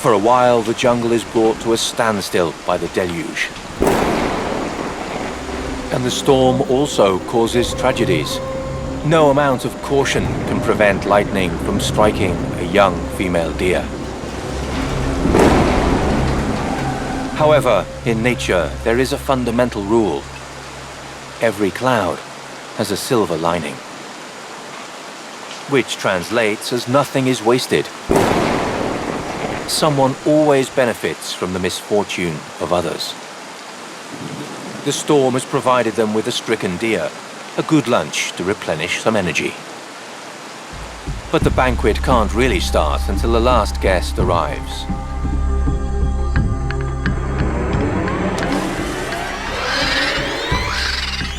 For a while, the jungle is brought to a standstill by the deluge. And the storm also causes tragedies. No amount of caution can prevent lightning from striking a young female deer. However, in nature, there is a fundamental rule. Every cloud has a silver lining, which translates as nothing is wasted. Someone always benefits from the misfortune of others. The storm has provided them with a stricken deer, a good lunch to replenish some energy. But the banquet can't really start until the last guest arrives.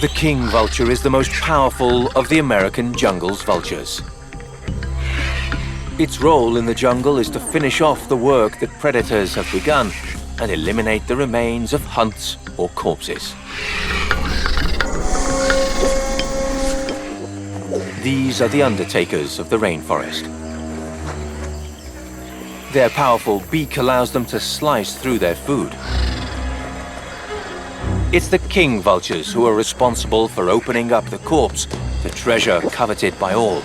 The king vulture is the most powerful of the American jungle's vultures. Its role in the jungle is to finish off the work that predators have begun and eliminate the remains of hunts or corpses. These are the undertakers of the rainforest. Their powerful beak allows them to slice through their food. It's the king vultures who are responsible for opening up the corpse, the treasure coveted by all.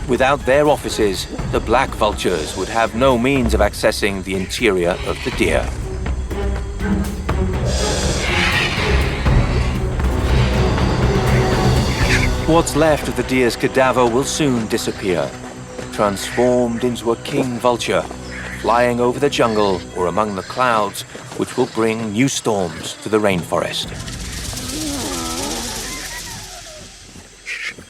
Without their offices, the black vultures would have no means of accessing the interior of the deer. What's left of the deer's cadaver will soon disappear, transformed into a king vulture, flying over the jungle or among the clouds, which will bring new storms to the rainforest.